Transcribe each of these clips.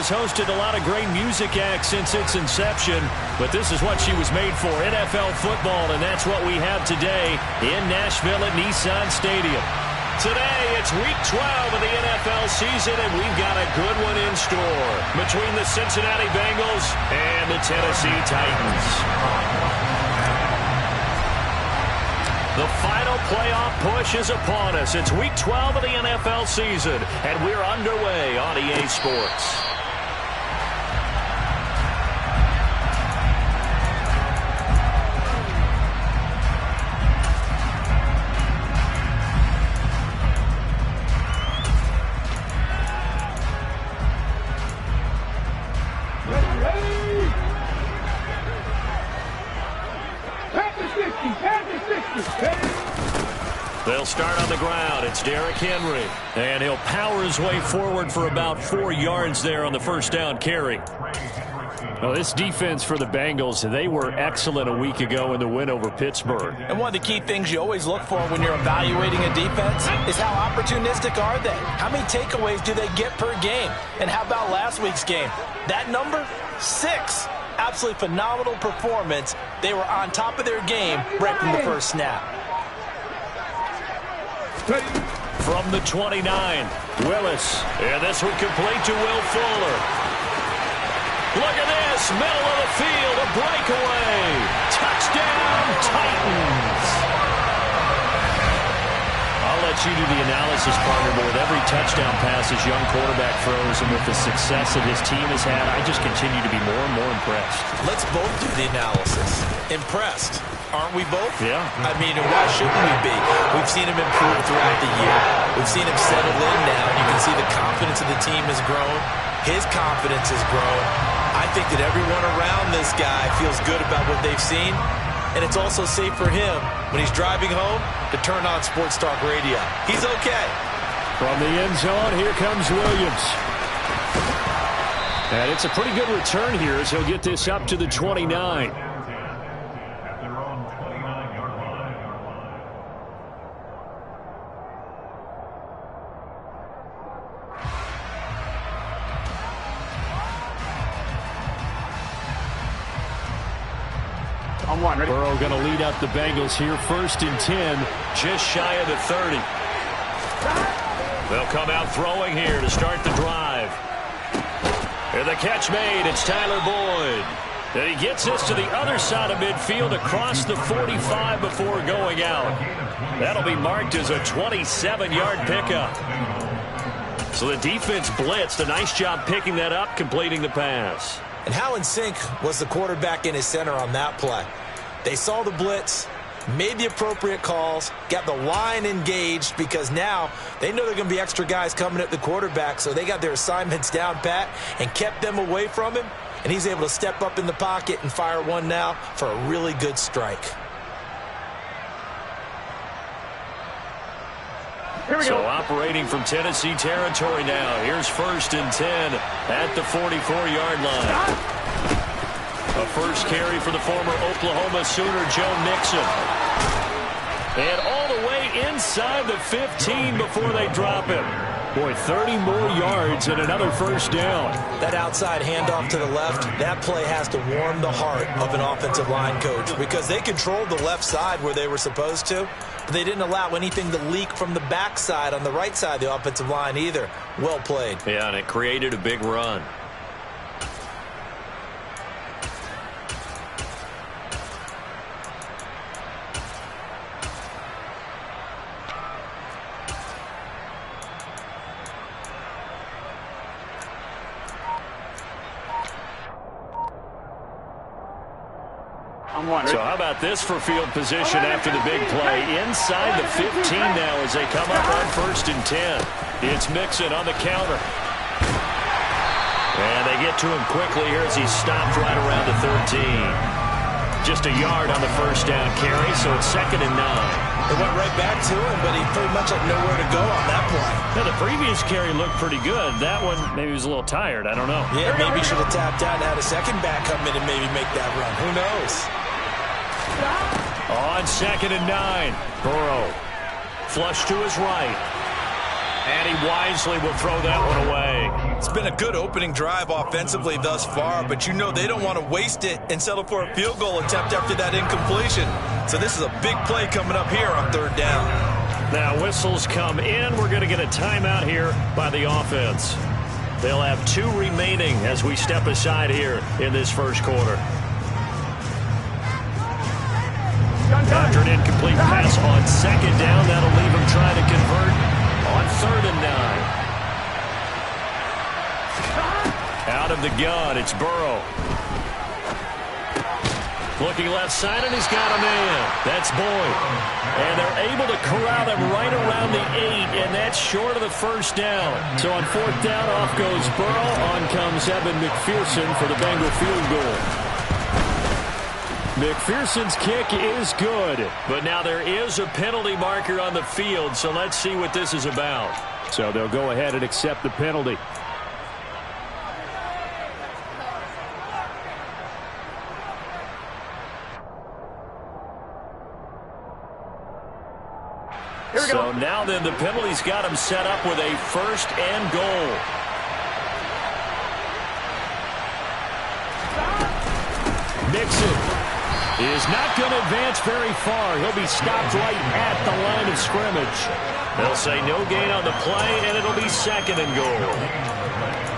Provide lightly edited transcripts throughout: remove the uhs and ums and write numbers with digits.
has hosted a lot of great music acts since its inception, but this is what she was made for, NFL football, and that's what we have today in Nashville at Nissan Stadium. Today, it's Week 12 of the NFL season, and we've got a good one in store between the Cincinnati Bengals and the Tennessee Titans. The final playoff push is upon us. It's Week 12 of the NFL season, and we're underway on EA Sports. They'll start on the ground. It's Derrick Henry. And he'll power his way forward for about 4 yards there on the first down carry. Well, this defense for the Bengals, they were excellent a week ago in the win over Pittsburgh. And one of the key things you always look for when you're evaluating a defense is how opportunistic are they? How many takeaways do they get per game? And how about last week's game? That number? 6. Absolutely phenomenal performance. They were on top of their game right from the first snap. From the 29, Willis. And this one complete to Will Fuller. Look at this, middle of the field, a breakaway. Touchdown, Titans. I'll let you do the analysis, partner, but with every touchdown pass his young quarterback throws and with the success that his team has had, I just continue to be more and more impressed. Let's both do the analysis. Impressed. Aren't we both? Yeah. I mean, why shouldn't we be? We've seen him improve throughout the year. We've seen him settle in now. You can see the confidence of the team has grown. His confidence has grown. I think that everyone around this guy feels good about what they've seen. And it's also safe for him when he's driving home to turn on Sports Talk Radio. He's okay. From the end zone, here comes Williams. And it's a pretty good return here as he'll get this up to the 29. Burrow going to lead up the Bengals here, 1st and 10, just shy of the 30. They'll come out throwing here to start the drive. And the catch made, it's Tyler Boyd. And he gets this to the other side of midfield across the 45 before going out. That'll be marked as a 27-yard pickup. So the defense blitzed. A nice job picking that up, completing the pass. And how in sync was the quarterback and his center on that play? They saw the blitz, made the appropriate calls, got the line engaged because now they know there are going to be extra guys coming at the quarterback, so they got their assignments down pat and kept them away from him, and he's able to step up in the pocket and fire one now for a really good strike. So operating from Tennessee territory now. Here's 1st and 10 at the 44-yard line. A first carry for the former Oklahoma Sooner, Joe Mixon. And all the way inside the 15 before they drop him. Boy, 30 more yards and another first down. That outside handoff to the left, that play has to warm the heart of an offensive line coach because they controlled the left side where they were supposed to, but they didn't allow anything to leak from the backside on the right side of the offensive line either. Well played. Yeah, and it created a big run. So how about this for field position after the big play? Inside the 15 now as they come up on 1st and 10. It's Mixon on the counter. And they get to him quickly here as he's stopped right around the 13. Just a yard on the first down carry, so it's 2nd and 9. They went right back to him, but he pretty much had nowhere to go on that play. Now, the previous carry looked pretty good. That one, maybe he was a little tired. I don't know. Yeah, maybe he should have tapped out and had a second back come in and maybe make that run. Who knows? On 2nd and 9, Burrow. Flush to his right. And he wisely will throw that one away. It's been a good opening drive offensively thus far, but you know they don't want to waste it and settle for a field goal attempt after that incompletion. So this is a big play coming up here on 3rd down. Now whistles come in. We're going to get a timeout here by the offense. They'll have 2 remaining as we step aside here in this first quarter. After an incomplete pass on 2nd down, that'll leave him trying to convert on 3rd and 9. Out of the gun, it's Burrow. Looking left side, and he's got a man. That's Boyd. And they're able to corral him right around the 8, and that's short of the 1st down. So on 4th down, off goes Burrow. On comes Evan McPherson for the Bengal field goal. McPherson's kick is good, but now there is a penalty marker on the field, so let's see what this is about. So they'll go ahead and accept the penalty. So now then the penalty's got him set up with a 1st and goal. Mixon is not going to advance very far. He'll be stopped right at the line of scrimmage. They'll say no gain on the play, and it'll be 2nd and goal.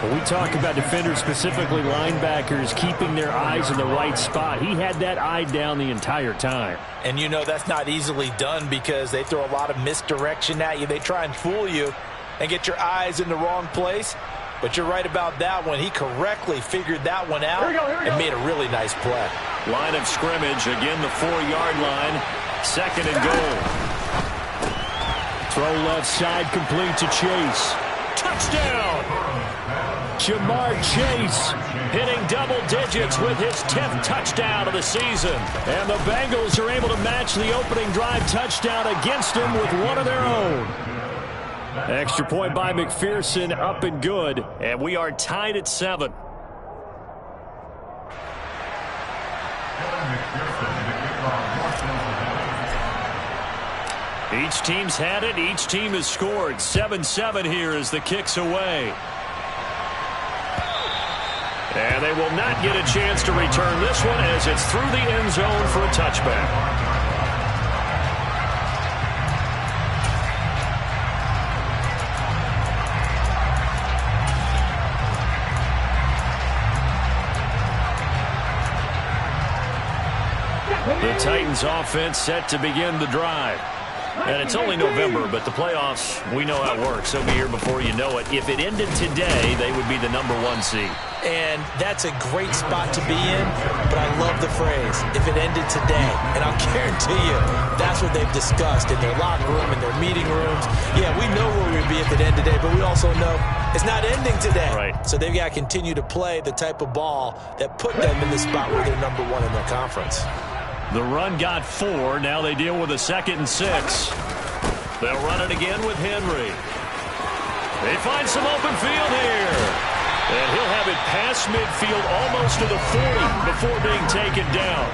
When we talk about defenders, specifically linebackers, keeping their eyes in the right spot, he had that eye down the entire time. And you know that's not easily done because they throw a lot of misdirection at you. They try and fool you and get your eyes in the wrong place. But you're right about that one. He correctly figured that one out and made a really nice play. Line of scrimmage, again the 4-yard line. 2nd and goal. Throw left side, complete to Chase. Touchdown! Jamar Chase hitting double digits with his 10th touchdown of the season. And the Bengals are able to match the opening drive touchdown against them with one of their own. Extra point by McPherson, up and good. And we are tied at 7. Each team's had it. Each team has scored. 7-7 here as the kick's away. And they will not get a chance to return this one as it's through the end zone for a touchback. The Titans offense set to begin the drive. And it's only November, but the playoffs, we know how it works. They'll be here before you know it. If it ended today, they would be the #1 seed. And that's a great spot to be in, but I love the phrase, if it ended today. And I'll guarantee you, that's what they've discussed in their locker room, in their meeting rooms. Yeah, we know where we'd be if it ended today, but we also know it's not ending today. Right. So they've got to continue to play the type of ball that put them in the spot where they're #1 in their conference. The run got 4. Now they deal with a 2nd and 6. They'll run it again with Henry. They find some open field here. And he'll have it past midfield almost to the 40 before being taken down.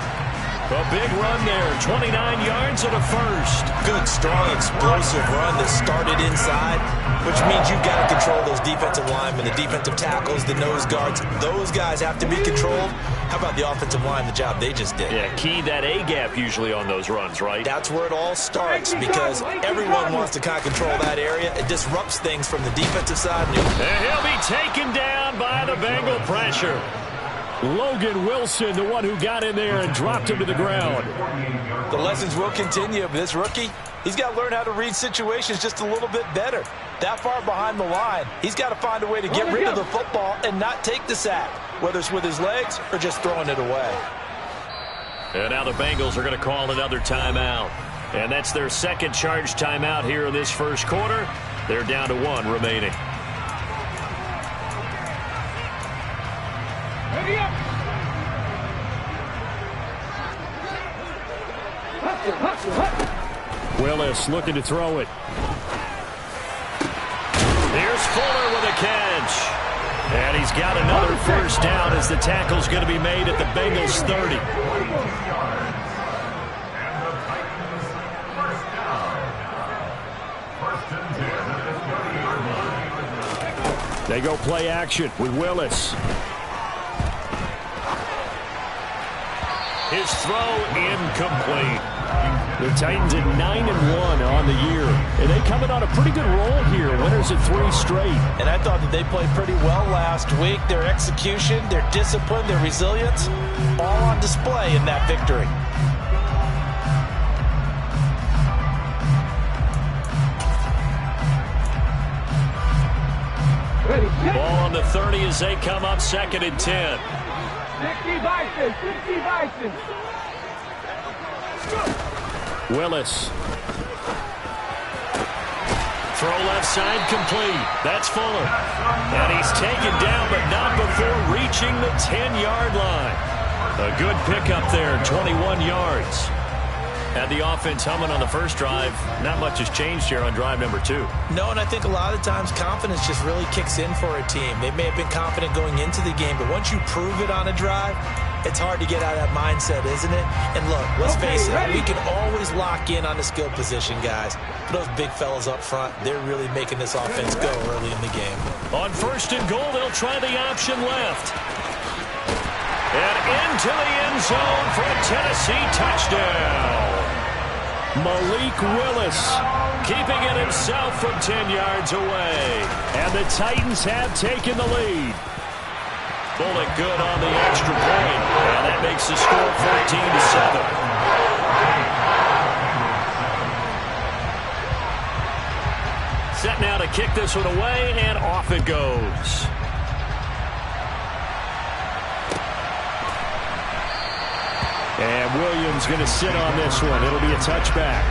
A big run there, 29 yards and a 1st. Good, strong, explosive run that started inside, which means you've got to control those defensive linemen, the defensive tackles, the nose guards. Those guys have to be controlled. How about the offensive line, the job they just did? Yeah, key that A-gap usually on those runs, right? That's where it all starts because everyone wants to kind of control that area. It disrupts things from the defensive side. And he'll be taken down by the Bengal pressure. Logan Wilson, the one who got in there and dropped him to the ground. The lessons will continue, but this rookie, he's got to learn how to read situations just a little bit better. That far behind the line, he's got to find a way to get rid of the football and not take the sack, whether it's with his legs or just throwing it away. And now the Bengals are going to call another timeout. And that's their 2nd charge timeout here in this first quarter. They're down to 1 remaining. Willis looking to throw it. Here's Fuller with a catch. And he's got another 1st down as the tackle's going to be made at the Bengals 30. They go play action with Willis. His throw incomplete. The Titans at 9-1 on the year. And they coming on a pretty good roll here. Winners at 3 straight. And I thought that they played pretty well last week. Their execution, their discipline, their resilience, all on display in that victory. Ball on the 30 as they come up 2nd and 10. 60 Bison, 60 Bison. Willis. Throw left side complete. That's Fuller. And he's taken down, but not before reaching the 10-yard line. A good pickup there, 21 yards. Had the offense humming on the first drive. Not much has changed here on drive number 2. No, and I think a lot of times confidence just really kicks in for a team. They may have been confident going into the game, but once you prove it on a drive, it's hard to get out of that mindset, isn't it? And look, let's face it, we can always lock in on the skill position, guys. But those big fellas up front, they're really making this offense go early in the game. On 1st and goal, they'll try the option left. And into the end zone for a Tennessee touchdown. Malik Willis keeping it himself from 10 yards away. And the Titans have taken the lead. Bullock good on the extra point. And that makes the score 14-7. Set now to kick this one away, and off it goes. And Williams going to sit on this one. It'll be a touchback.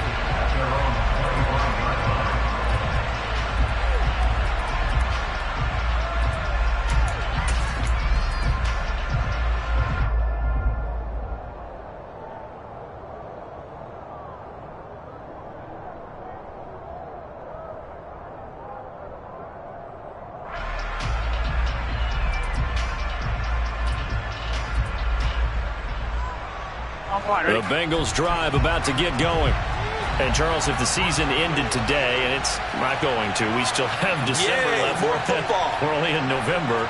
The Bengals drive about to get going. And, Charles, if the season ended today, and it's not going to, we still have December left. More football. We're only in November.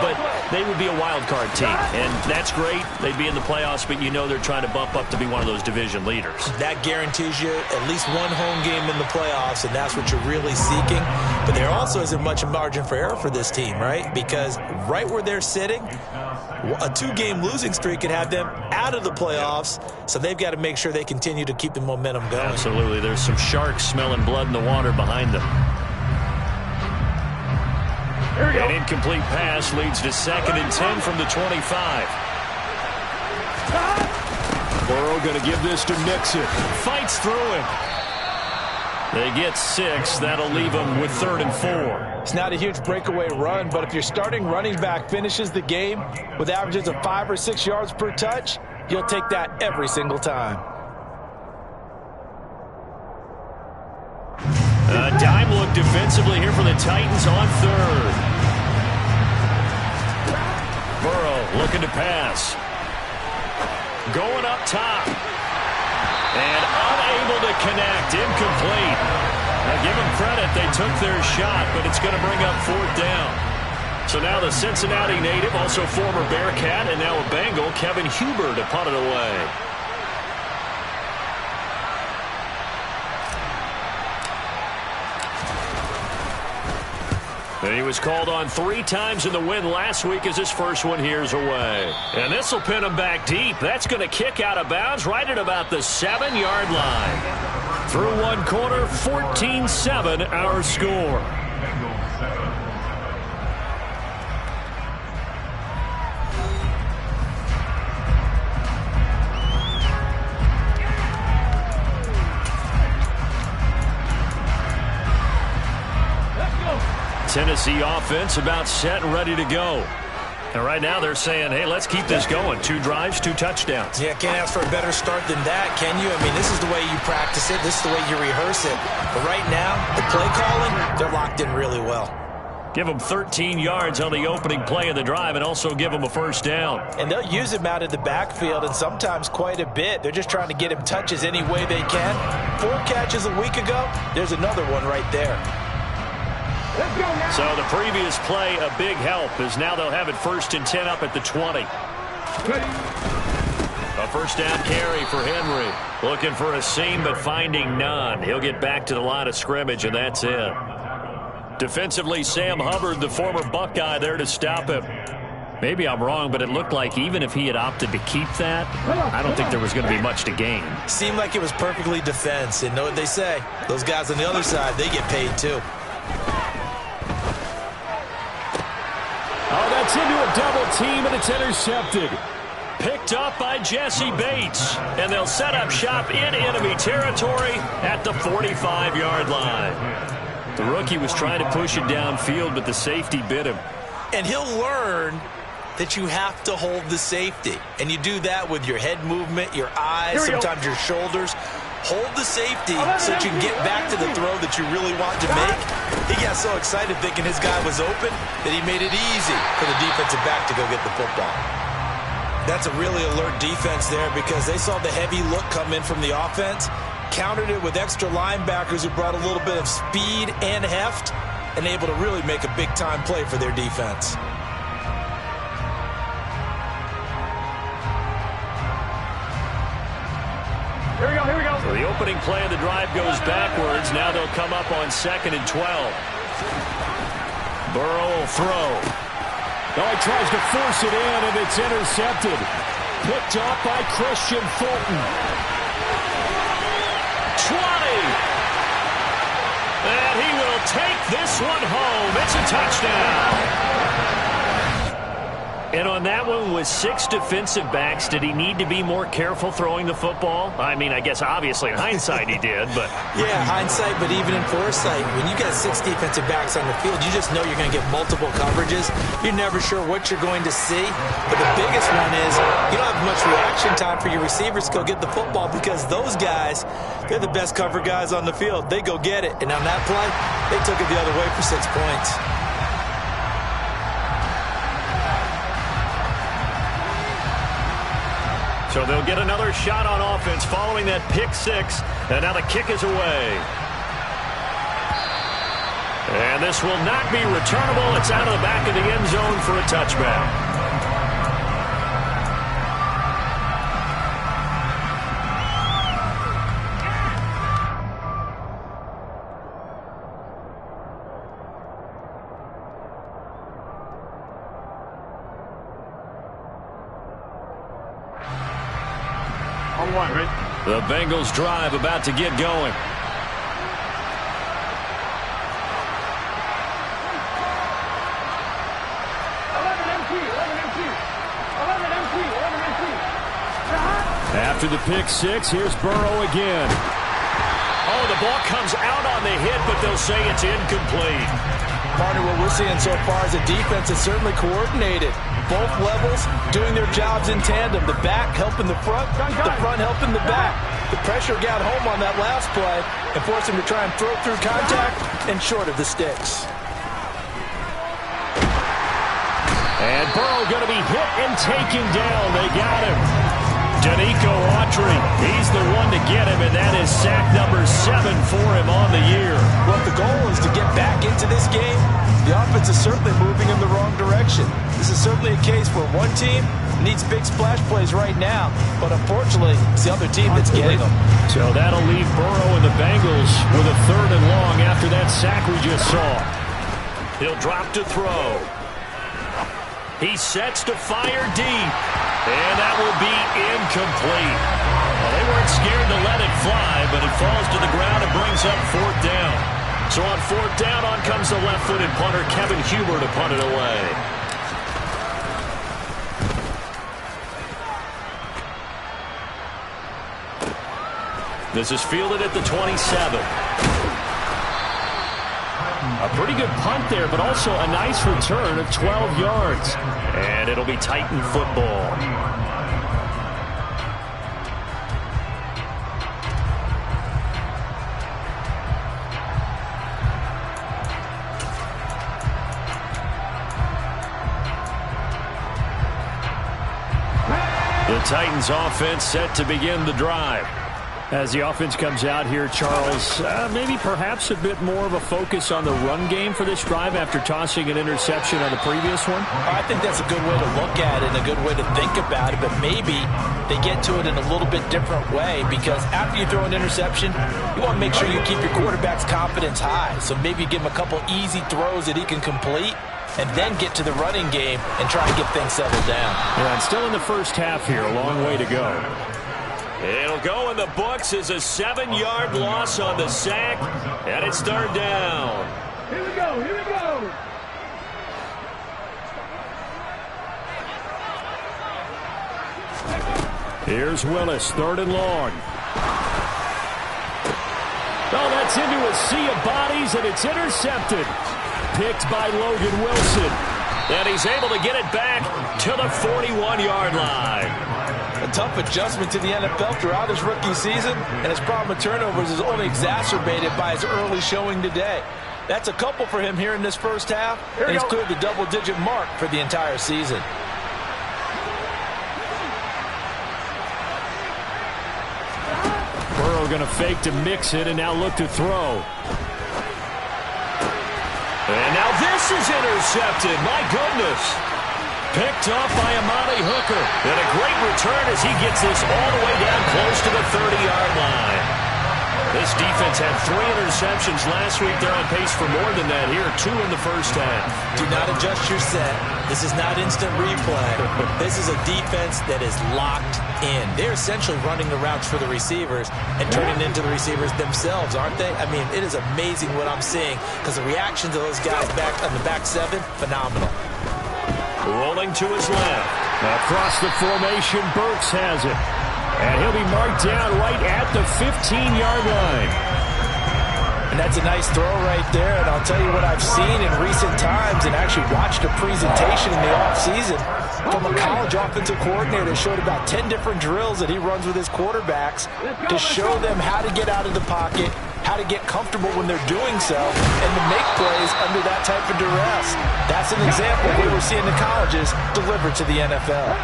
But they would be a wild card team. And that's great. They'd be in the playoffs, but you know they're trying to bump up to be one of those division leaders. That guarantees you at least one home game in the playoffs, and that's what you're really seeking. But there also isn't much margin for error for this team, right? Because right where they're sitting, a 2-game losing streak could have them out of the playoffs, so they've got to make sure they continue to keep the momentum going. Absolutely. There's some sharks smelling blood in the water behind them. An incomplete pass leads to 2nd and 10 from the 25. Burrow going to give this to Nixon. Fights through him. They get 6. That'll leave them with 3rd and 4. It's not a huge breakaway run, but if your starting running back finishes the game with averages of 5 or 6 yards per touch, you'll take that every single time. A dime look defensively here for the Titans on 3rd. Burrow looking to pass. Going up top. And unable to connect. Incomplete. Now give them credit. They took their shot, but it's going to bring up 4th down. So now the Cincinnati native, also former Bearcat, and now a Bengal, Kevin Huber, to punt it away. And he was called on 3 times in the win last week as his first one here's away. And this will pin him back deep. That's going to kick out of bounds right at about the 7-yard line. Through one quarter, 14-7 our score. Tennessee offense about set and ready to go. And right now they're saying, hey, let's keep this going. 2 drives, 2 touchdowns. Yeah, can't ask for a better start than that, can you? I mean, this is the way you practice it. This is the way you rehearse it. But right now, the play calling, they're locked in really well. Give them 13 yards on the opening play of the drive and also give them a 1st down. And they'll use him out of the backfield and sometimes quite a bit. They're just trying to get him touches any way they can. 4 catches a week ago, there's another one right there. Let's go now. So the previous play, a big help, as now they'll have it 1st and 10 up at the 20. A first down carry for Henry. Looking for a seam, but finding none. He'll get back to the line of scrimmage, and that's it. Defensively, Sam Hubbard, the former Buckeye, there to stop him. Maybe I'm wrong, but it looked like even if he had opted to keep that, I don't think there was going to be much to gain. Seemed like it was perfectly defense. And know what they say? Those guys on the other side, they get paid too. Oh, that's into a double team, and it's intercepted. Picked up by Jesse Bates, and they'll set up shop in enemy territory at the 45-yard line. The rookie was trying to push it downfield, but the safety bit him. And he'll learn that you have to hold the safety. And you do that with your head movement, your eyes, sometimes your shoulders. Hold the safety so that you can get back to the throw that you really want to make. He got so excited thinking his guy was open that he made it easy for the defensive back to go get the football. That's a really alert defense there because they saw the heavy look come in from the offense, countered it with extra linebackers who brought a little bit of speed and heft, and able to really make a big-time play for their defense. Here we go, here we go. So the opening play of the drive goes backwards. Now they'll come up on 2nd and 12. Burrow will throw. Oh, he tries to force it in, and it's intercepted. Picked up by Christian Fulton. 20. And he will take this one home. It's a touchdown. And on that one, with 6 defensive backs, did he need to be more careful throwing the football? I mean, I guess obviously in hindsight he did, but... Yeah, hindsight, but even in foresight, when you got 6 defensive backs on the field, you just know you're going to get multiple coverages. You're never sure what you're going to see. But the biggest one is you don't have much reaction time for your receivers to go get the football because those guys, they're the best cover guys on the field. They go get it. And on that play, they took it the other way for 6 points. So they'll get another shot on offense following that pick 6. And now the kick is away. And this will not be returnable. It's out of the back of the end zone for a touchback. The Bengals drive about to get going. After the pick 6, here's Burrow again. Oh, the ball comes out on the hit, but they'll say it's incomplete. Partner, what we're seeing so far is a defense that's certainly coordinated. Both levels doing their jobs in tandem. The back helping the front helping the back. The pressure got home on that last play and forced him to try and throw through contact and short of the sticks. And Burrow going to be hit and taken down. They got him. Danico Autry, he's the one to get him, and that is sack number 7 for him on the year. Well, if the goal is to get back into this game, the offense is certainly moving in the wrong direction. This is certainly a case where one team needs big splash plays right now, but unfortunately, it's the other team that's getting them. So that'll leave Burrow and the Bengals with a 3rd and long after that sack we just saw. He'll drop to throw. He sets to fire deep. And that will be incomplete. Well, they weren't scared to let it fly, but it falls to the ground and brings up 4th down. So on 4th down, on comes the left-footed punter, Kevin Huber, to punt it away. This is fielded at the 27. A pretty good punt there, but also a nice return of 12 yards. And it'll be Titan football. The Titans offense set to begin the drive. As the offense comes out here, Charles, maybe perhaps a bit more of a focus on the run game for this drive after tossing an interception on the previous one? I think that's a good way to look at it and a good way to think about it, but maybe they get to it in a little bit different way, because after you throw an interception, you want to make sure you keep your quarterback's confidence high. So maybe you give him a couple easy throws that he can complete, and then get to the running game and try and get things settled down. Yeah, and still in the first half here, a long way to go. It'll go in the books as a 7-yard loss on the sack, and it's third down. Here we go, here we go. Here's Willis, third and long. Oh, that's into a sea of bodies, and it's intercepted. Picked by Logan Wilson. And he's able to get it back to the 41-yard line. A tough adjustment to the NFL throughout his rookie season, and his problem with turnovers is only exacerbated by his early showing today. That's a couple for him here in this first half, and he's cleared the double-digit mark for the entire season. Burrow going to fake to mix it and now look to throw. And now this is intercepted. My goodness. Picked off by Amani Hooker. And a great return as he gets this all the way down close to the 30-yard line. This defense had 3 interceptions last week. They're on pace for more than that here. 2 in the first half. Do not adjust your set. This is not instant replay. This is a defense that is locked in. They're essentially running the routes for the receivers and turning into the receivers themselves, aren't they? I mean, it is amazing what I'm seeing, because the reaction to those guys back on the back 7, phenomenal. Rolling to his left. Across the formation, Burks has it. And he'll be marked down right at the 15-yard line. And that's a nice throw right there. And I'll tell you what I've seen in recent times, and actually watched a presentation in the offseason from a college offensive coordinator that showed about 10 different drills that he runs with his quarterbacks to show them how to get out of the pocket, how to get comfortable when they're doing so, and to make plays under that type of duress. That's an example of what we're seeing the colleges deliver to the NFL.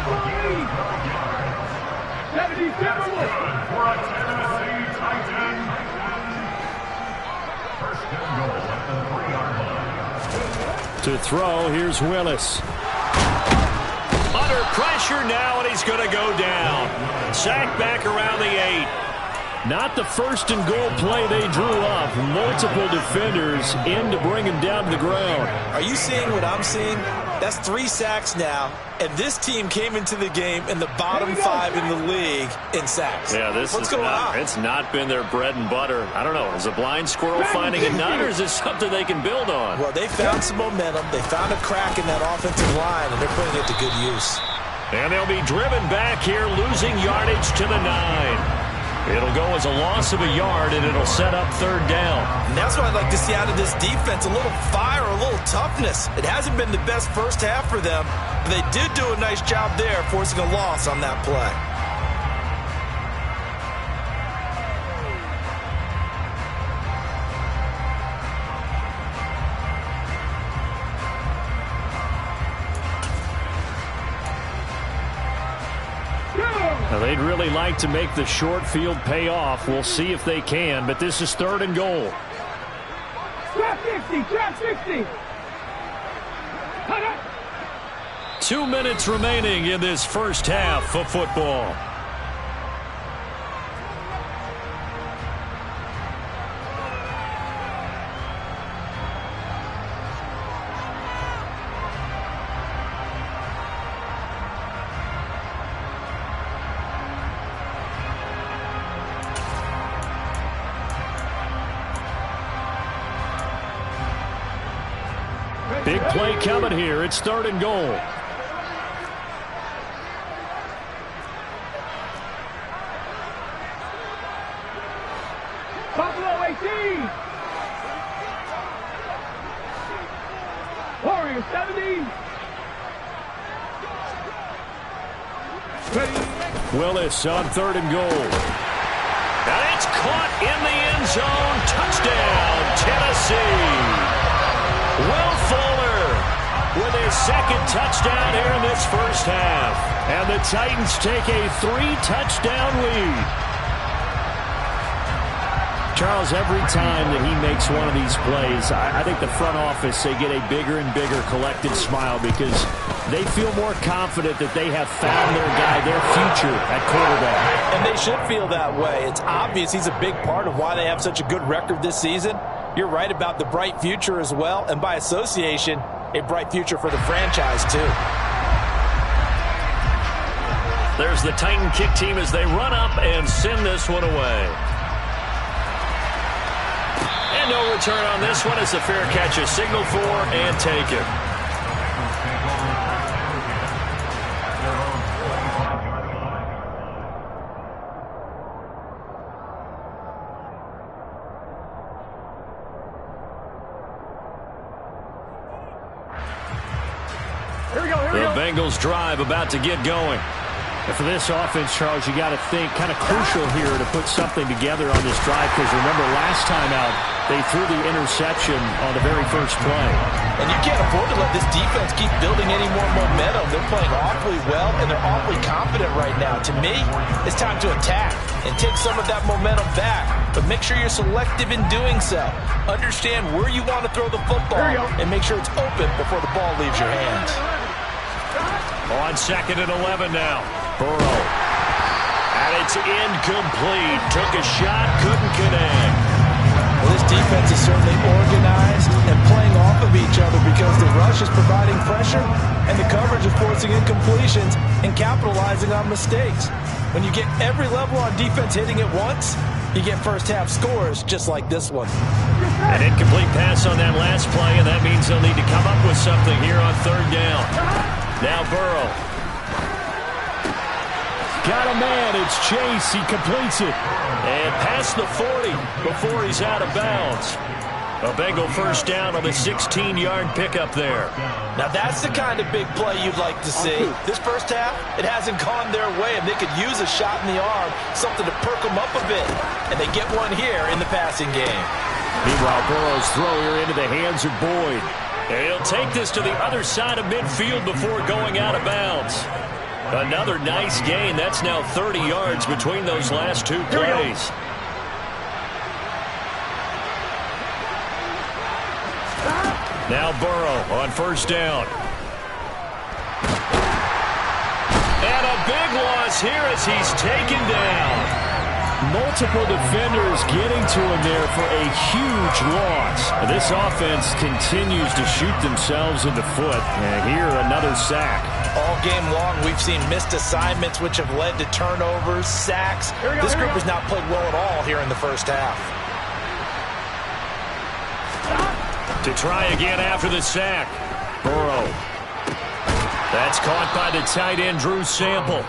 To throw, here's Willis. Under pressure now, and he's going to go down. Sacked back around the 8. Not the first and goal play they drew up. Multiple defenders in to bring him down to the ground. Are you seeing what I'm seeing? That's 3 sacks now, and this team came into the game in the bottom 5 in the league in sacks. Yeah, What's going on? It's not been their bread and butter. I don't know. Is a blind squirrel finding a nut, or is this something they can build on? Well, they found some momentum. They found a crack in that offensive line, and they're putting it to good use. And they'll be driven back here, losing yardage to the 9. It'll go as a loss of a yard, and it'll set up third down. And that's what I'd like to see out of this defense, a little fire, a little toughness. It hasn't been the best first half for them, but they did do a nice job there, forcing a loss on that play. Now, they'd really like to make the short field pay off. We'll see if they can, but this is third and goal. Trap 60, trap 60. 2 minutes remaining in this first half of football. Big play coming here. It's third and goal. Buffalo 18. Warriors 70. Willis on third and goal. And it's caught in the end zone. Touchdown, Tennessee. Will Fuller with his second touchdown here in this first half. And the Titans take a 3-touchdown lead. Charles, every time that he makes one of these plays, I think the front office, they get a bigger and bigger collected smile because they feel more confident that they have found their guy, their future at quarterback. And they should feel that way. It's obvious he's a big part of why they have such a good record this season. You're right about the bright future as well, and by association, a bright future for the franchise too. There's the Titan kick team as they run up and send this one away. And no return on this one as the fair catch is signaled for and taken. The Bengals drive about to get going. And for this offense, Charles, you got to think kind of crucial here to put something together on this drive because remember last time out, they threw the interception on the very first play. And you can't afford to let this defense keep building any more momentum. They're playing awfully well, and they're awfully confident right now. To me, it's time to attack and take some of that momentum back. But make sure you're selective in doing so. Understand where you want to throw the football and make sure it's open before the ball leaves your hands. On 2nd and 11 now. Burrow. And it's incomplete. Took a shot, couldn't connect. Well, this defense is certainly organized and playing off of each other because the rush is providing pressure and the coverage is forcing incompletions and capitalizing on mistakes. When you get every level on defense hitting at once, you get first-half scores just like this one. An incomplete pass on that last play, and that means they'll need to come up with something here on 3rd down. Now Burrow. Got a man. It's Chase. He completes it. And past the 40 before he's out of bounds. A Bengal first down on the 16-yard pickup there. Now that's the kind of big play you'd like to see. This first half, it hasn't gone their way, and they could use a shot in the arm, something to perk them up a bit. And they get one here in the passing game. Meanwhile, Burrow's throw here into the hands of Boyd. And he'll take this to the other side of midfield before going out of bounds. Another nice gain. That's now 30 yards between those last two plays. Now Burrow on first down. And a big loss here as he's taken down. Multiple defenders getting to him there for a huge loss. This offense continues to shoot themselves in the foot. And here, another sack. All game long, we've seen missed assignments which have led to turnovers, sacks. This group has not played well at all here in the first half. To try again after the sack. Burrow. That's caught by the tight end, Drew Sample.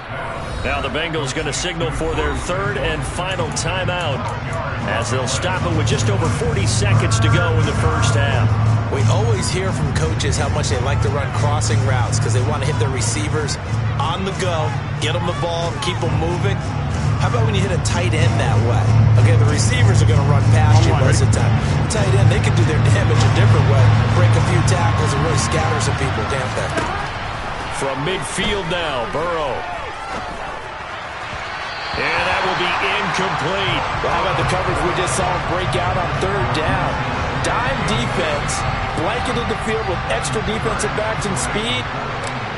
Now the Bengals going to signal for their 3rd and final timeout as they'll stop it with just over 40 seconds to go in the first half. We always hear from coaches how much they like to run crossing routes because they want to hit their receivers on the go, get them the ball, and keep them moving. How about when you hit a tight end that way? Okay, the receivers are going to run past you most of the time. The tight end, they can do their damage a different way, break a few tackles and really scatter some people, can't they? From midfield now, Burrow. And that will be incomplete. Well, how about the coverage we just saw him break out on 3rd down? Dime defense, blanketed the field with extra defensive backs and speed,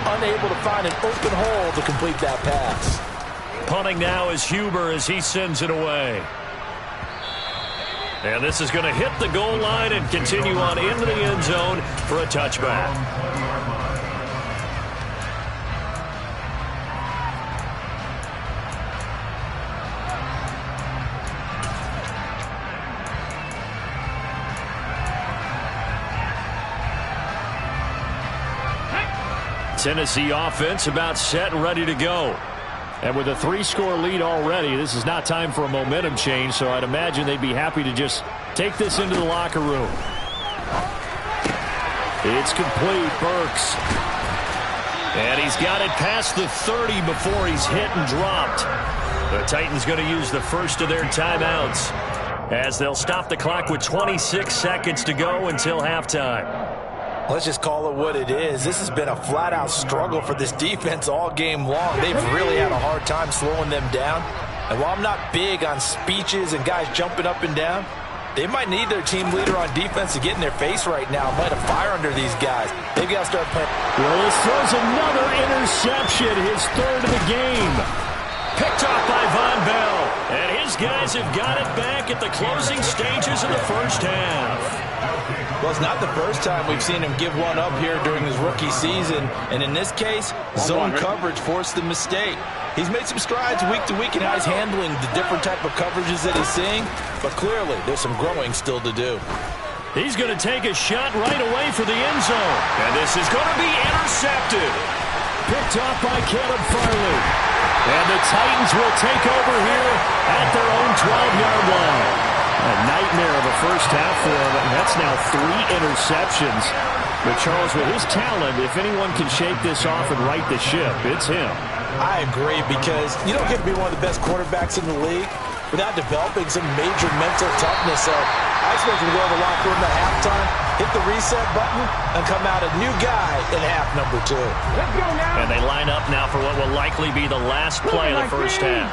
unable to find an open hole to complete that pass. Punting now is Huber as he sends it away. And this is going to hit the goal line and continue on into the end zone for a touchback. Tennessee offense about set and ready to go. And with a 3-score lead already, this is not time for a momentum change, so I'd imagine they'd be happy to just take this into the locker room. It's complete, Burks. And he's got it past the 30 before he's hit and dropped. The Titans going to use the first of their timeouts as they'll stop the clock with 26 seconds to go until halftime. Let's just call it what it is. This has been a flat-out struggle for this defense all game long. They've really had a hard time slowing them down. And while I'm not big on speeches and guys jumping up and down, they might need their team leader on defense to get in their face right now, light a fire under these guys. They've got to start playing. Willis throws another interception, his third of the game. Picked off by Von Bell. And his guys have got it back at the closing stages of the first half. Well, it's not the first time we've seen him give one up here during his rookie season. And in this case, zone coverage forced the mistake. He's made some strides week to week in how he's handling the different type of coverages that he's seeing. But clearly, there's some growing still to do. He's going to take a shot right away for the end zone. And this is going to be intercepted. Picked off by Caleb Farley. And the Titans will take over here at their own 12-yard line. A nightmare of a first half for him, and that's now 3 interceptions. But Charles, with his talent, if anyone can shake this off and right the ship, it's him. I agree, because you don't get to be one of the best quarterbacks in the league without developing some major mental toughness. So I expect him to go to the locker room at halftime, hit the reset button, and come out a new guy in half number 2. Let's go now. And they line up now for what will likely be the last play of the first half.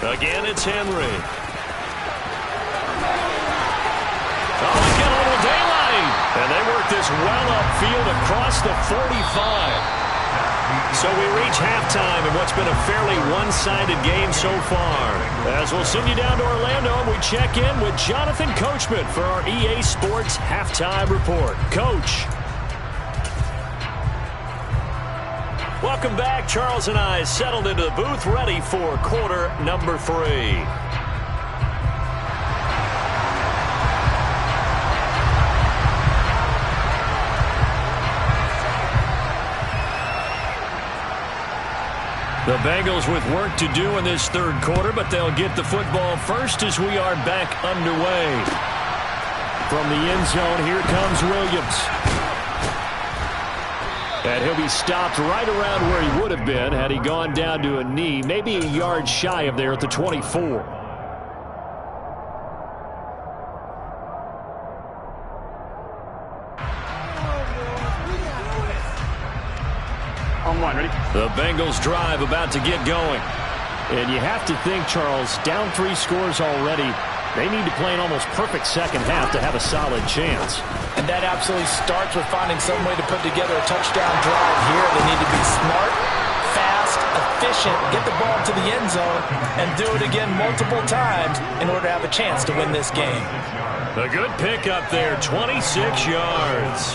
Again, it's Henry. Oh, we get a little daylight. And they work this well upfield across the 45. So we reach halftime in what's been a fairly one-sided game so far. As we'll send you down to Orlando, and we check in with Jonathan Coachman for our EA Sports Halftime Report. Coach. Welcome back. Charles and I settled into the booth, ready for quarter number 3. The Bengals with work to do in this third quarter, but they'll get the football first as we are back underway. From the end zone, here comes Williams. And he'll be stopped right around where he would have been had he gone down to a knee, maybe a yard shy of there at the 24. On one, ready? The Bengals drive about to get going. And you have to think, Charles, down 3 scores already. They need to play an almost perfect second half to have a solid chance. And that absolutely starts with finding some way to put together a touchdown drive here. They need to be smart, fast, efficient, get the ball to the end zone, and do it again multiple times in order to have a chance to win this game. A good pickup there, 26 yards.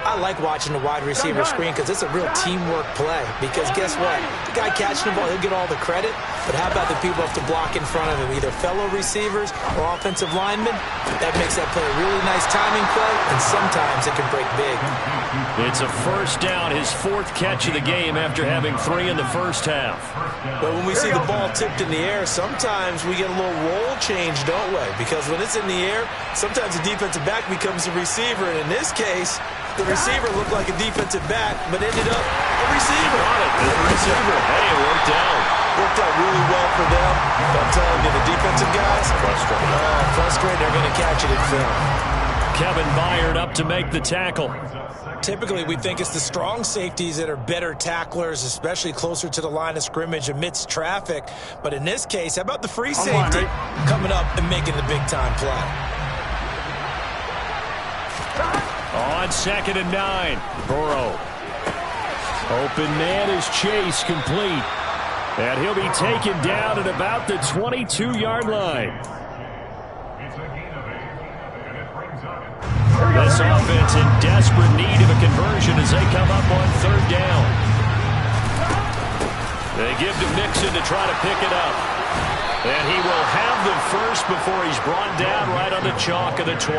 I like watching the wide receiver screen because it's a real teamwork play. Because guess what? The guy catching the ball, he'll get all the credit. But how about the people who have to block in front of him, either fellow receivers or offensive linemen? That makes that play a really nice timing play, and sometimes it can break big. It's a first down, his 4th catch of the game after having 3 in the first half. But when we see the ball tipped in the air, sometimes we get a little roll change, don't we? Because when it's in the air, sometimes the defensive back becomes a receiver. And in this case, the receiver looked like a defensive back, but ended up a receiver. Hey, it worked out. Worked out really well for them. But I'm telling you, the defensive guys, frustrated. They're going to catch it in film. Kevin Byard up to make the tackle. Typically, we think it's the strong safeties that are better tacklers, especially closer to the line of scrimmage amidst traffic. But in this case, how about the free safety coming up and making the big-time play? On 2nd and 9, Burrow. Open man is Chase, complete. And he'll be taken down at about the 22-yard line. This offense in desperate need of a conversion as they come up on 3rd down. They give to Mixon to try to pick it up. And he will have the first before he's brought down right on the chalk of the 20.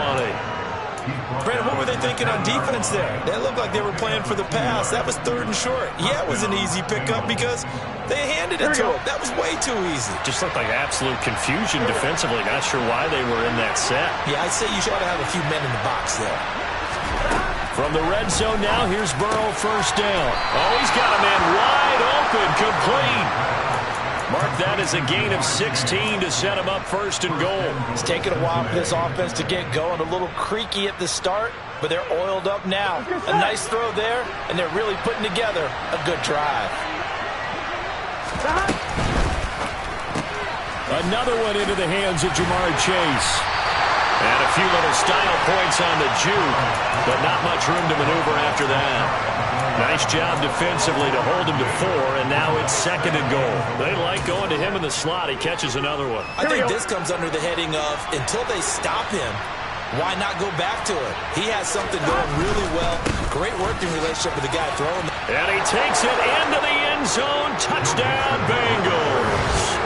Brandon, what were they thinking on defense there? They looked like they were playing for the pass. That was 3rd and short. Yeah, it was an easy pickup because they handed it to him. That was way too easy. Just looked like absolute confusion defensively. Not sure why they were in that set. Yeah, I'd say you should have a few men in the box there. From the red zone now, here's Burrow, 1st down. Oh, he's got a man wide open, complete. Mark that as a gain of 16 to set him up 1st and goal. It's taken a while for this offense to get going. A little creaky at the start, but they're oiled up now. A nice throw there, and they're really putting together a good drive. Another one into the hands of Jamar Chase. And a few little style points on the juke, but not much room to maneuver after that. Nice job defensively to hold him to 4, and now it's 2nd and goal. They like going to him in the slot. He catches another one. I think this comes under the heading of, until they stop him, why not go back to it? He has something going really well. Great working relationship with the guy throwing. And he takes it into the end zone. Touchdown, Bengals.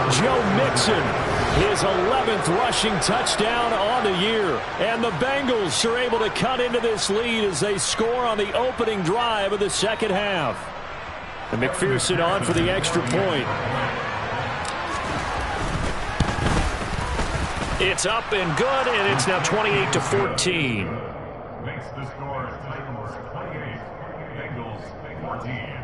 Joe Mixon, his 11th rushing touchdown on the year. And the Bengals are able to cut into this lead as they score on the opening drive of the second half. And McPherson on for the extra point. It's up and good, and it's now 28-14. Makes the score Titans 28, Bengals 14.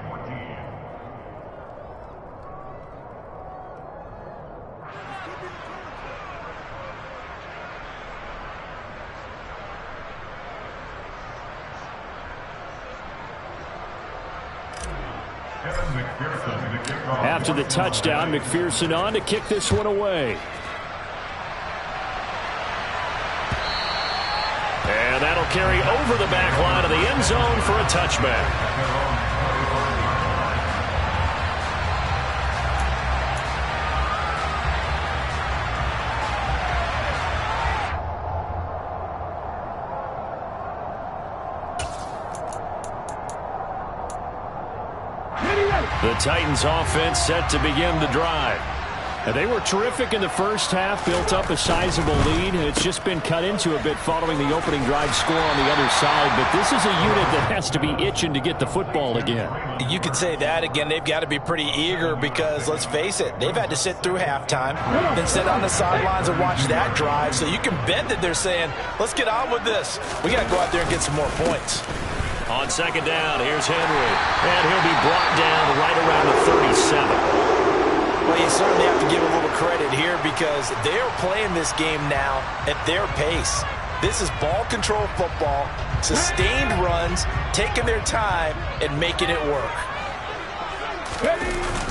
After the touchdown, McPherson on to kick this one away. And that'll carry over the back line of the end zone for a touchback. The Titans offense set to begin the drive. And they were terrific in the first half, built up a sizable lead, and it's just been cut into a bit following the opening drive score on the other side. But this is a unit that has to be itching to get the football again. You could say that again. They've got to be pretty eager because, let's face it, they've had to sit through halftime, then sit on the sidelines and watch that drive. So you can bet that they're saying, let's get on with this. We got to go out there and get some more points. On 2nd down, here's Henry. And he'll be brought down right around the 37. Well, you certainly have to give a little credit here because they're playing this game now at their pace. This is ball control football, sustained runs, taking their time and making it work.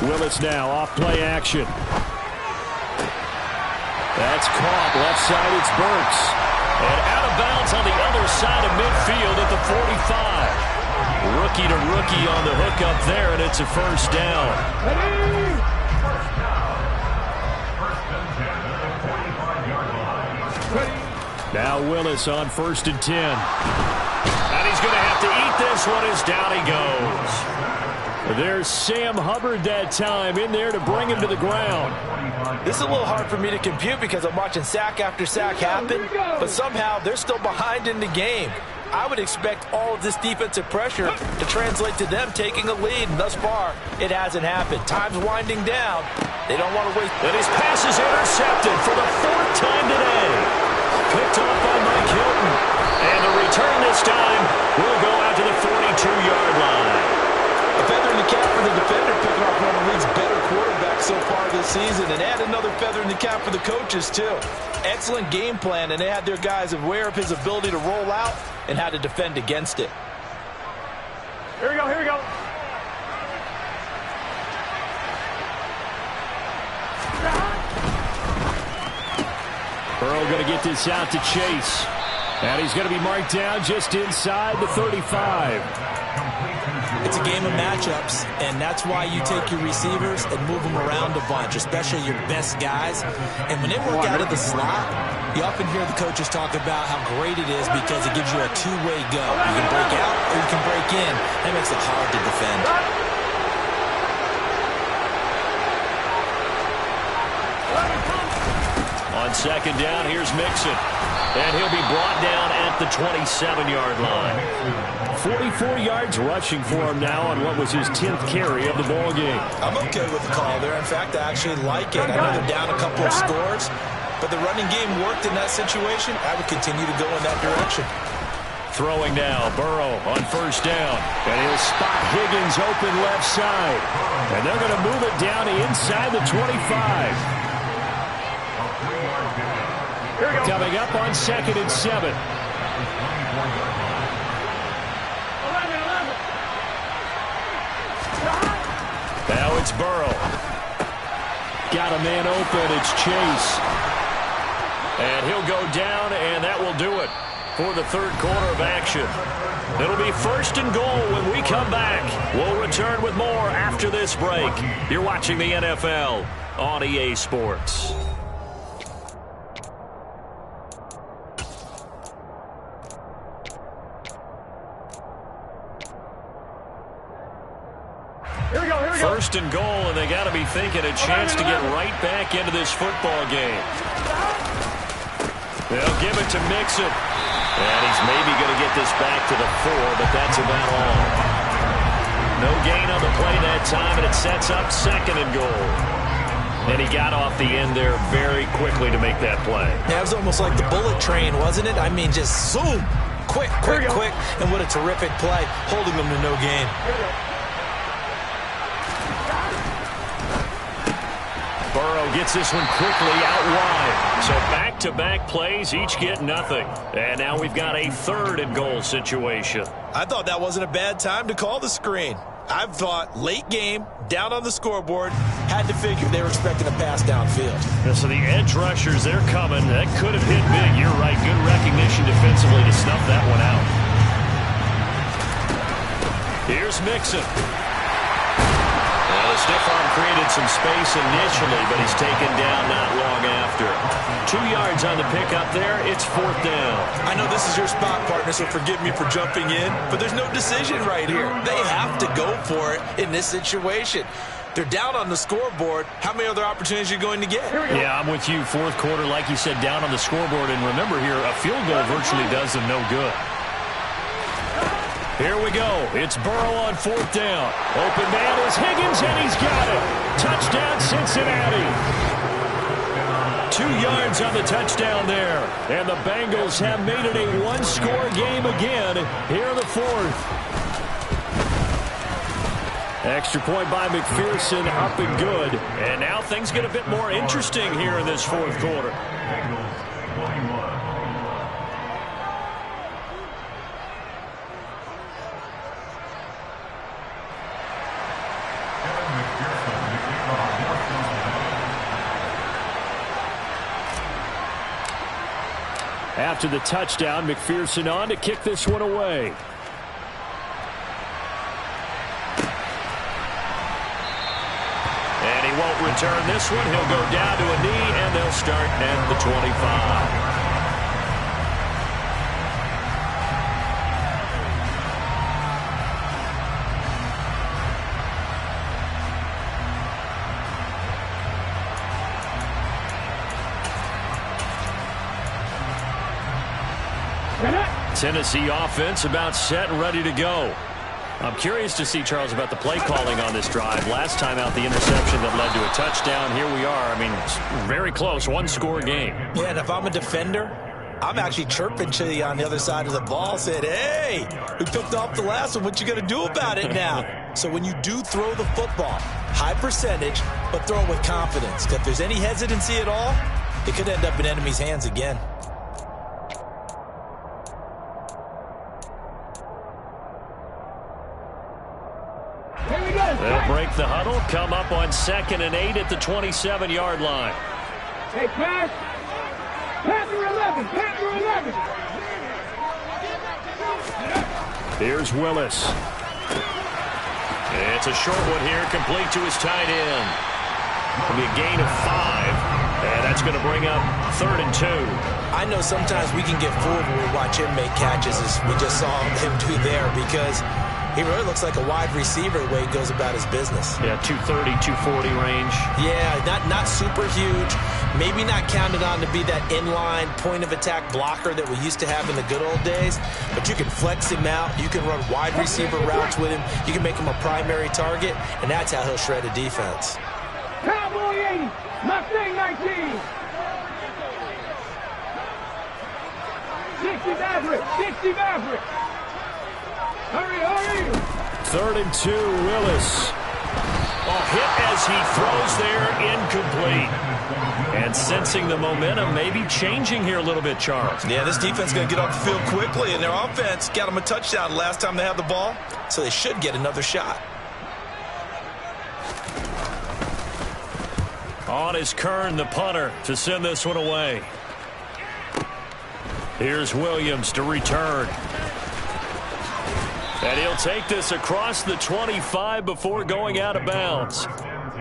Willis now off play action. That's caught. Left side, it's Burks. And out of bounds on the other side of midfield at the 45. Rookie to rookie on the hook up there, and it's a first down. Now Willis on 1st and 10. And he's going to have to eat this one as down he goes. There's Sam Hubbard that time in there to bring him to the ground. This is a little hard for me to compute because I'm watching sack after sack happen, but somehow they're still behind in the game. I would expect all of this defensive pressure to translate to them taking a lead, and thus far, it hasn't happened. Time's winding down. They don't want to waste. And his pass is intercepted for the 4th time today. Picked off by Mike Hilton. And the return this time will go out to the 42-yard line. A feather in the cap for the defender, picking off one of the league's better quarterbacks so far this season, and add another feather in the cap for the coaches, too. Excellent game plan, and they had their guys aware of his ability to roll out and how to defend against it. Here we go, here we go. Burrow going to get this out to Chase. And he's going to be marked down just inside the 35. It's a game of matchups, and that's why you take your receivers and move them around a bunch, especially your best guys. And when they work out of the slot, you often hear the coaches talk about how great it is because it gives you a two-way go. You can break out or you can break in. That makes it hard to defend. On 2nd down, here's Mixon. And he'll be brought down at the 27-yard line. 44 yards rushing for him now on what was his 10th carry of the ball game. I'm okay with the call there. In fact, I actually like it. I know they're down a couple of scores, but the running game worked in that situation. I would continue to go in that direction. Throwing now, Burrow on 1st down. And he'll spot Higgins open left side. And they're going to move it down inside the 25. Coming up on 2nd and 7. got a man open. It's Chase. And he'll go down, and that will do it for the third quarter of action. It'll be 1st and goal when we come back. We'll return with more after this break. You're watching the NFL on EA Sports. First and goal, and they got to be thinking a chance to get right back into this football game. They'll give it to Mixon. And he's maybe going to get this back to the 4, but that's about all. No gain on the play that time, and it sets up 2nd and goal. And he got off the end there very quickly to make that play. Yeah, it was almost like the bullet train, wasn't it? I mean, just zoom. Quick. And what a terrific play, holding them to no gain. Burrow gets this one quickly out wide. So back-to-back plays, each get nothing. And now we've got a 3rd and goal situation. I thought that wasn't a bad time to call the screen. I've thought late game, down on the scoreboard, had to figure they were expecting a pass downfield. So the edge rushers, they're coming. That could have hit big. You're right. Good recognition defensively to snuff that one out. Here's Mixon. The stiff arm created some space initially, but he's taken down not long after. 2 yards on the pickup there. It's 4th down. I know this is your spot, partner, so forgive me for jumping in, but there's no decision right here. They have to go for it in this situation. They're down on the scoreboard. How many other opportunities are you going to get? Yeah, I'm with you. 4th quarter, like you said, down on the scoreboard. And remember here, a field goal virtually does them no good. Here we go. It's Burrow on 4th down. Open man is Higgins, and he's got it. Touchdown, Cincinnati. 2 yards on the touchdown there. And the Bengals have made it a one-score game again here in the 4th. Extra point by McPherson, up and good. And now things get a bit more interesting here in this 4th quarter. After the touchdown, McPherson on to kick this one away. And he won't return this one. He'll go down to a knee, and they'll start at the 25. Tennessee offense about set and ready to go. I'm curious to see, Charles, about the play calling on this drive. Last time out, the interception that led to a touchdown. Here we are. I mean, it's very close, one-score game. Yeah, and if I'm a defender, I'm actually chirping to you on the other side of the ball, saying, hey, we picked off the last one. What you going to do about it now? So when you do throw the football, high percentage, but throw it with confidence. Because if there's any hesitancy at all, it could end up in enemy's hands again. They'll break the huddle, come up on 2nd and 8 at the 27-yard line. Hey, pass. Panther 11. Panther 11. Here's Willis. It's a short one here, complete to his tight end. It'll be a gain of 5, and that's going to bring up 3rd and 2. I know sometimes we can get fooled when we watch him make catches, as we just saw him do there, because he really looks like a wide receiver the way he goes about his business. Yeah, 230, 240 range. Yeah, not super huge. Maybe not counted on to be that inline point-of-attack blocker that we used to have in the good old days. But you can flex him out. You can run wide receiver routes with him. You can make him a primary target, and that's how he'll shred a defense. Cowboy 80. Mustang 19. 60 Maverick. 60 Maverick. Hurry, hurry! 3rd and 2, Willis. A hit as he throws there, incomplete. And sensing the momentum, maybe changing here a little bit, Charles. Yeah, this defense is going to get off the field quickly, and their offense got them a touchdown last time they had the ball, so they should get another shot. On is Kern, the punter, to send this one away. Here's Williams to return. And he'll take this across the 25 before going out of bounds.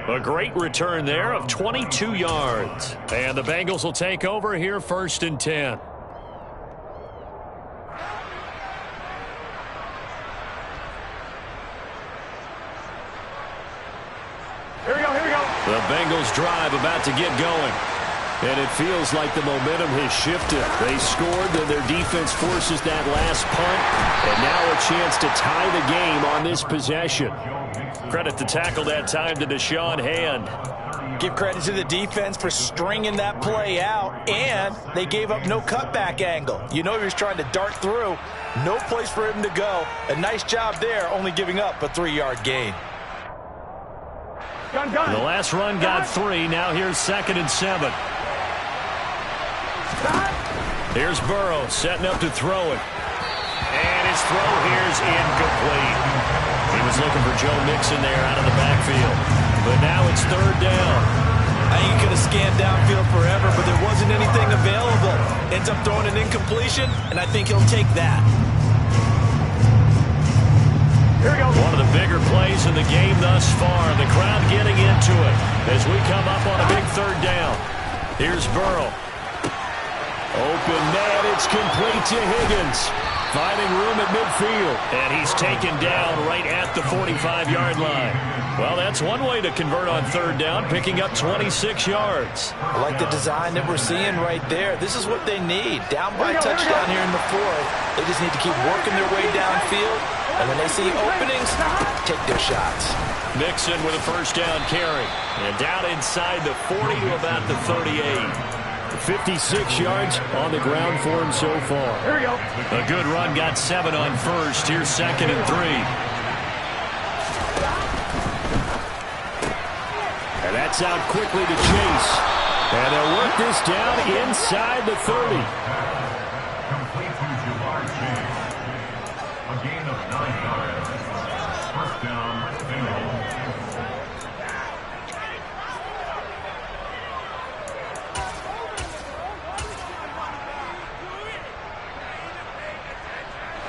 A great return there of 22 yards. And the Bengals will take over here, 1st and 10. Here we go, here we go. The Bengals drive about to get going. And it feels like the momentum has shifted. They scored, then their defense forces that last punt. And now a chance to tie the game on this possession. Credit the tackle that time to Deshaun Hand. Give credit to the defense for stringing that play out, and they gave up no cutback angle. You know he was trying to dart through. No place for him to go. A nice job there, only giving up a 3-yard gain. Gun. The last run got 3. Now here's 2nd and 7. Here's Burrow setting up to throw it. And his throw here's incomplete. He was looking for Joe Mixon there out of the backfield. But now it's 3rd down. I think he could have scanned downfield forever, but there wasn't anything available. Ends up throwing an incompletion, and I think he'll take that. Here we go. One of the bigger plays in the game thus far. The crowd getting into it as we come up on a big 3rd down. Here's Burrow. Open man, it's complete to Higgins. Finding room at midfield. And he's taken down right at the 45-yard line. Well, that's one way to convert on 3rd down, picking up 26 yards. I like the design that we're seeing right there. This is what they need. Down by a touchdown here in the 4th. They just need to keep working their way downfield. And when they see openings, take their shots. Mixon with a 1st down carry. And down inside the 40 to about the 38. 56 yards on the ground for him so far. Here we go. A good run, got 7 on 1st. Here's 2nd and 3. And that's out quickly to Chase. And they'll work this down inside the 30. Complete to Jamar Chase. A gain of 9 yards. 1st down, Bengals.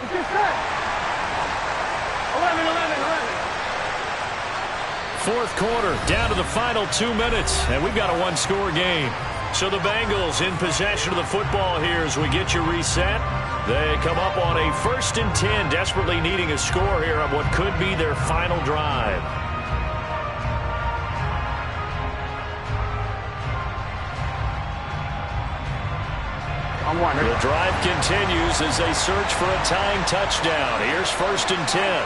Get set. 11. 4th quarter, down to the final 2 minutes, and we've got a 1-score game. So the Bengals in possession of the football here as we get you reset. They come up on a 1st and 10, desperately needing a score here on what could be their final drive. The drive continues as they search for a tying touchdown. Here's 1st and 10.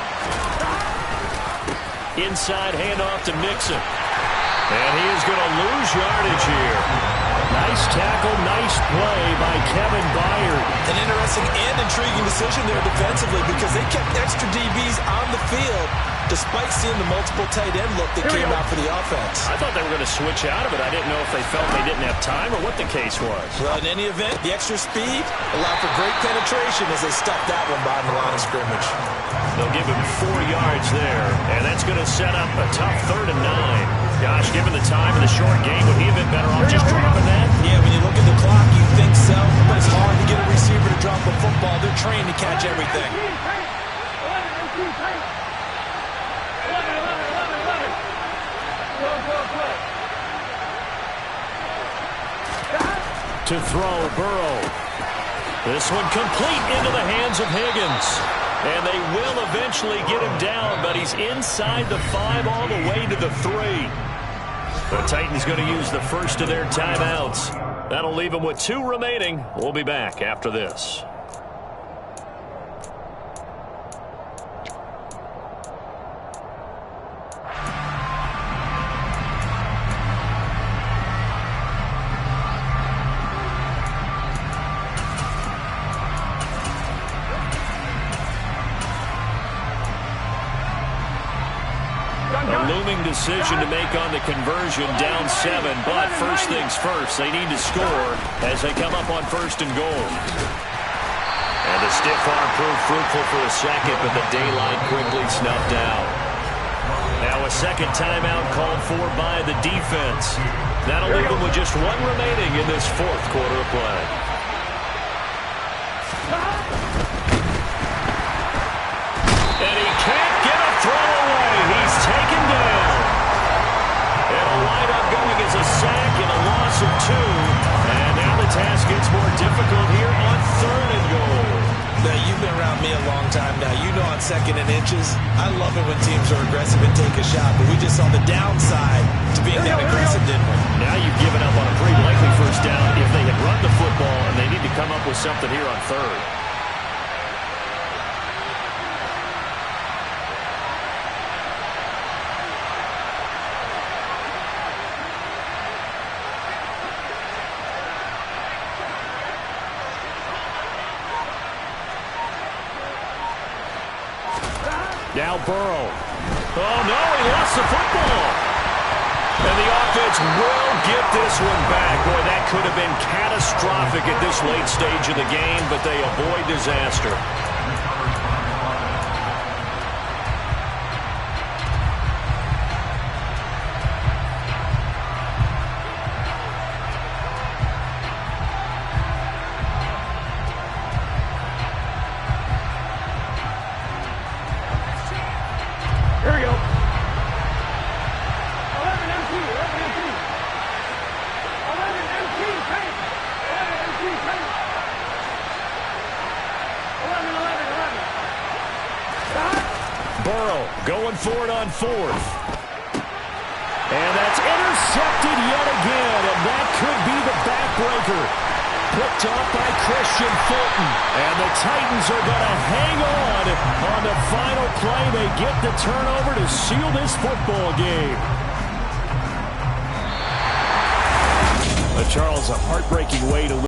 Inside handoff to Mixon. And he is going to lose yardage here. Nice tackle, nice play by Kevin Byard. An interesting and intriguing decision there defensively because they kept extra DBs on the field despite seeing the multiple tight end look that came out for the offense. I thought they were going to switch out of it. I didn't know if they felt they didn't have time or what the case was. Well, in any event, the extra speed allowed for great penetration as they stuffed that one behind the line of scrimmage. They'll give him 4 yards there, and that's going to set up a tough 3rd and 9. Gosh, given the time of the short game, would he have been better off just dropping that? Yeah, when you look at the clock, you think so, but it's hard to get a receiver to drop a football. They're trained to catch everything. 11. To throw, Burrow. This one complete into the hands of Higgins. And they will eventually get him down, but he's inside the 5 all the way to the 3. The Titans going to use the first of their timeouts. That'll leave them with 2 remaining. We'll be back after this. Decision to make on the conversion, down 7, but first things first, they need to score as they come up on 1st and goal. And the stiff arm proved fruitful for a second, but the daylight quickly snuffed out. Now a second timeout called for by the defense. That'll leave them with just one remaining in this fourth quarter of play. And he can't get a throw away. He's taken down. It'll wind up going as a sack and a loss of 2. And now the task gets more difficult here on 3rd and goal. Now, you've been around me a long time now. You know on 2nd and inches, I love it when teams are aggressive and take a shot. But we just saw the downside to being that aggressive, didn't we? Now you've given up on a pretty likely first down if they had run the football, and they need to come up with something here on 3rd. Now Burrow. Oh, no, he lost the football. And the offense will get this one back. Boy, that could have been catastrophic at this late stage of the game, but they avoid disaster. Here we go. 11 MT, 11 MT. 11 MT, paint. 11 MT, paint. 11, 11, 11. Stop. Burrow going for it on 4th. And that's intercepted yet again, and that could be the backbreaker. Picked off by Christian Fulton. And the Titans are going to hang on the final play. They get the turnover to seal this football game. Charles, a heartbreaking way to lose.